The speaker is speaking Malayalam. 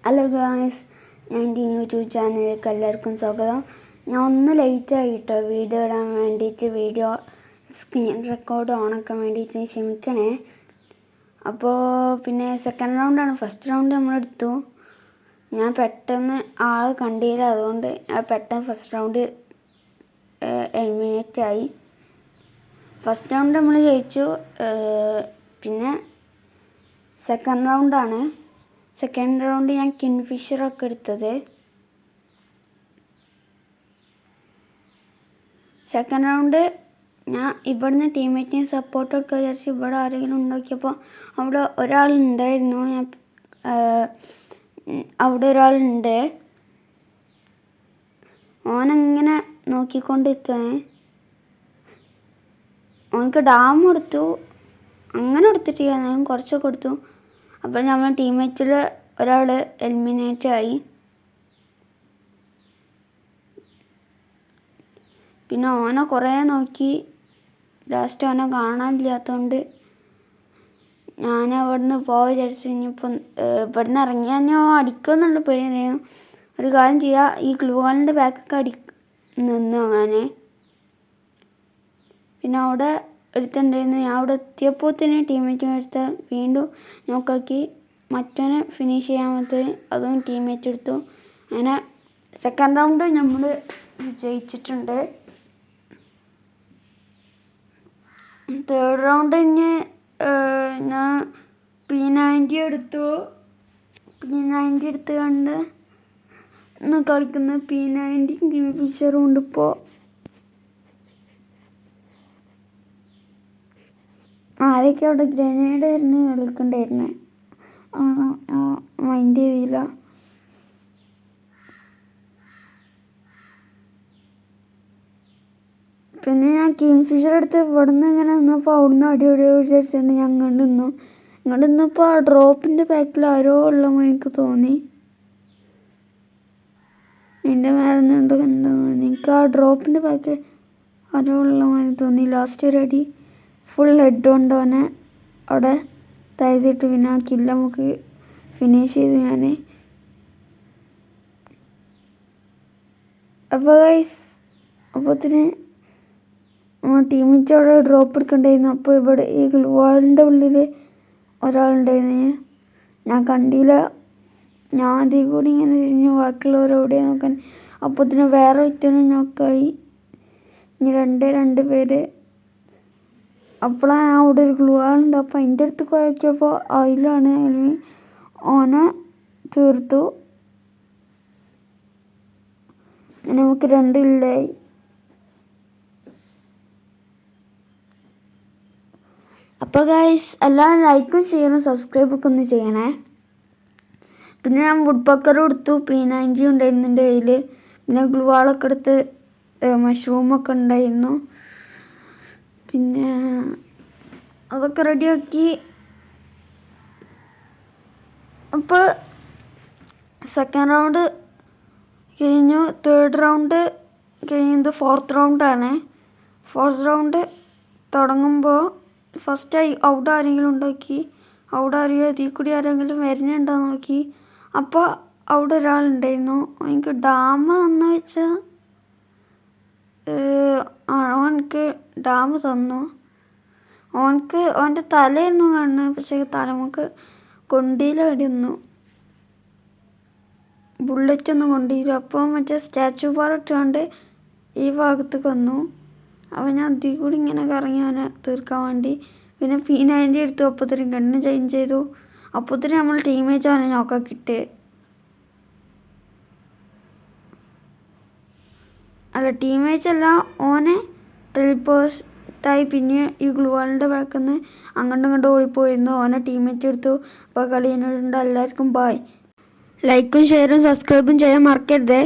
ഹലോ ഗായ്സ്, ഞാൻ എൻ്റെ യൂട്യൂബ് ചാനലിലേക്ക് എല്ലാവർക്കും സ്വാഗതം. ഞാൻ ഒന്ന് ലേറ്റായി കേട്ടോ വീഡിയോ ഇടാൻ വേണ്ടിയിട്ട്. വീഡിയോ സ്ക്രീൻ റെക്കോർഡ് ഓണാക്കാൻ വേണ്ടിയിട്ട് ക്ഷമിക്കണേ. അപ്പോൾ പിന്നെ സെക്കൻഡ് റൗണ്ടാണ്. ഫസ്റ്റ് റൗണ്ട് നമ്മളെടുത്തു. ഞാൻ പെട്ടെന്ന് ആൾ കണ്ടില്ല, അതുകൊണ്ട് ഞാൻ പെട്ടെന്ന് ഫസ്റ്റ് റൗണ്ട് എലിമിനേറ്റ് ആയി. ഫസ്റ്റ് റൗണ്ട് നമ്മൾ ജയിച്ചു. പിന്നെ സെക്കൻഡ് റൗണ്ടാണ്. സെക്കൻഡ് റൗണ്ട് ഞാൻ കിങ്ഫിഷറൊക്കെ എടുത്തത്. സെക്കൻഡ് റൗണ്ട് ഞാൻ ഇവിടുന്ന് ടീമേറ്റിനെ സപ്പോർട്ട് കൊടുക്കുക വിചാരിച്ച് ഇവിടെ ആരെങ്കിലും ഉണ്ടാക്കിയപ്പോൾ അവിടെ ഒരാളുണ്ടായിരുന്നു. അവിടെ ഒരാളുണ്ട്. ഓനങ്ങനെ നോക്കിക്കൊണ്ടിരിക്കണേ. ഓനക്ക് ഡാം കൊടുത്തു. അങ്ങനെ കൊടുത്തിട്ടില്ല, ഞാൻ കുറച്ചൊക്കെ കൊടുത്തു. അപ്പോൾ നമ്മൾ ടീമേറ്റിൽ ഒരാൾ എലിമിനേറ്റ് ആയി. പിന്നെ ഓനെ കുറേ നോക്കി, ലാസ്റ്റ് ഓനെ കാണാനില്ലാത്തതുകൊണ്ട് ഞാൻ അവിടുന്ന് പോകാൻ വിചാരിച്ചു. ഇനിയിപ്പം ഇവിടുന്ന് ഇറങ്ങിയാൽ ഞാൻ അടിക്കുമെന്നുള്ള പേടിയാണ്. ഒരു കാര്യം ചെയ്യുക, ഈ ഗ്ലൂ വാളിൻ്റെ ബാക്കൊക്കെ നിന്നു അങ്ങനെ. പിന്നെ അവിടെ എടുത്തിട്ടുണ്ടായിരുന്നു. ഞാൻ അവിടെ എത്തിയപ്പോൾ തന്നെ ടീമേറ്റും എടുത്ത് വീണ്ടും നോക്കാക്കി മറ്റവനെ ഫിനിഷ് ചെയ്യാൻ പറ്റും. അതും ടീമേറ്റ് എടുത്തു. അങ്ങനെ സെക്കൻഡ് റൗണ്ട് നമ്മൾ ജയിച്ചിട്ടുണ്ട്. തേർഡ് റൗണ്ട് കഴിഞ്ഞ് ഞാൻ P90 എടുത്തു. P90 എടുത്ത് കണ്ട് ഇന്ന് കളിക്കുന്ന P90 കിങ്ഫിഷറും ഉണ്ട്. ഇപ്പോൾ ആരൊക്കെ അവിടെ ഗ്രനേഡ് ആയിരുന്നു കളിക്കണ്ടായിരുന്നേ, മൈൻഡ് ചെയ്തില്ല. പിന്നെ ഞാൻ കിങ്ഫിഷർ എടുത്ത് ഇവിടുന്ന് ഇങ്ങനെ നിന്നപ്പോൾ അവിടുന്ന് അടിപൊളി വിചാരിച്ചിട്ടുണ്ട്. ഞാൻ ഇങ്ങോട്ട് നിന്നപ്പോൾ ആ ഡ്രോപ്പിൻ്റെ ബാക്കിൽ ആരോ ഉള്ള എനിക്ക് തോന്നി. എൻ്റെ മേലെ നിന്നുണ്ട് കണ്ടെന്ന് തോന്നി. എനിക്ക് ആ ഡ്രോപ്പിൻ്റെ ബാക്കിൽ ആരോ ഉള്ള മാതിരി തോന്നി. ലാസ്റ്റ് ഒരു അടി ഫുൾ ഹെഡ് കൊണ്ട് അവനെ അവിടെ താഴ്ത്തിയിട്ട് പിന്നെ ആ കില്ല് നമുക്ക് ഫിനിഷ് ചെയ്തു ഞാൻ. അപ്പോൾ ഗൈസ്, അപ്പോഴത്തേന് ടീമിച്ച് അവിടെ ഡ്രോപ്പ് എടുക്കണ്ടായിരുന്നു. അപ്പോൾ ഇവിടെ ഈ ഗ്ലൂ വാളിൻ്റെ ഉള്ളിൽ ഒരാളുണ്ടായിരുന്നു. ഞാൻ കണ്ടില്ല. ഞാൻ അതിൽ കൂടി ഇങ്ങനെ തിരിഞ്ഞു ബാക്കിയുള്ളവരെവിടെ നോക്കാൻ. അപ്പോഴത്തേന് വേറെ വ്യക്തിനെ നോക്കായി. ഇനി രണ്ട് പേര്. അപ്പോഴാണ് അവിടെ ഒരു ഗ്ലൂ വാളുണ്ട്. അപ്പോൾ അതിൻ്റെ അടുത്ത് നോക്കിയപ്പോൾ അതിലാണ് ഓനെ തീർത്തു. നമുക്ക് 2 ഇല്ലായി. അപ്പോൾ ഗൈസ്, എല്ലാവരും ലൈക്കും ചെയ്യണം, സബ്സ്ക്രൈബൊക്കെ ഒന്ന് ചെയ്യണേ. പിന്നെ ഞാൻ വുഡ് പക്കറും എടുത്തു. P90 ഉണ്ടായിരുന്നു എൻ്റെ കയ്യിൽ. പിന്നെ ഗ്ലൂ വാളൊക്കെ എടുത്ത് മഷ്റൂമൊക്കെ ഉണ്ടായിരുന്നു. പിന്നെ അതൊക്കെ റെഡിയാക്കി. അപ്പോൾ സെക്കൻഡ് റൗണ്ട് കഴിഞ്ഞു. തേർഡ് റൗണ്ട് കഴിഞ്ഞത് ഫോർത്ത് റൗണ്ടാണ്. ഫോർത്ത് റൗണ്ട് തുടങ്ങുമ്പോൾ ഫസ്റ്റ് അവിടെ ആരെങ്കിലും ഉണ്ടാക്കി, അവിടെ ആരെയോ ഇതിൽ കൂടി ആരെങ്കിലും വരുന്നുണ്ടോ നോക്കി. അപ്പോൾ അവിടെ ഒരാളുണ്ടായിരുന്നു. എനിക്ക് ഡാം തന്നു വെച്ചാൽ ഓനക്ക് ഡാം തന്നു. ഓൻ്റെ തലയൊന്നും കാണുന്നത്, പക്ഷേ തലമുക്ക് കൊണ്ടിയില്ല. അടിയൊന്നു ബുള്ളറ്റൊന്നും കൊണ്ടിയില്ല. അപ്പോൾ മറ്റേ സ്റ്റാച്ചു ബാർ ഇട്ടുകൊണ്ട് ഈ ഭാഗത്തേക്ക് വന്നു. അപ്പോൾ ഞാൻ അതിൽ കൂടി ഇങ്ങനെ കറങ്ങി അവനെ തീർക്കാൻ വേണ്ടി. പിന്നെ P90 എടുത്തു. അപ്പോഴത്തേനും ഗണ്ണ് ചേഞ്ച് ചെയ്തു. അപ്പോഴത്തേനും നമ്മൾ ടീമേറ്റ് അവനെ നോക്കാക്കിയിട്ട്, അല്ല ടീമേറ്റ്സ് അല്ല, ഓനെ ടെലിപ്പോർട്ടായി. പിന്നെ ഈ ഗ്ലൂ വാളിൻ്റെ ബാക്കിൽ നിന്ന് അങ്ങോട്ടും ഓടിപ്പോയിരുന്നു. ഓനെ ടീമേറ്റ് എടുത്തു. അപ്പോൾ കളി എന്നോടുണ്ട്. എല്ലാവർക്കും ബായ്. ലൈക്കും ഷെയറും സബ്സ്ക്രൈബും ചെയ്യാൻ മറക്കരുതേ.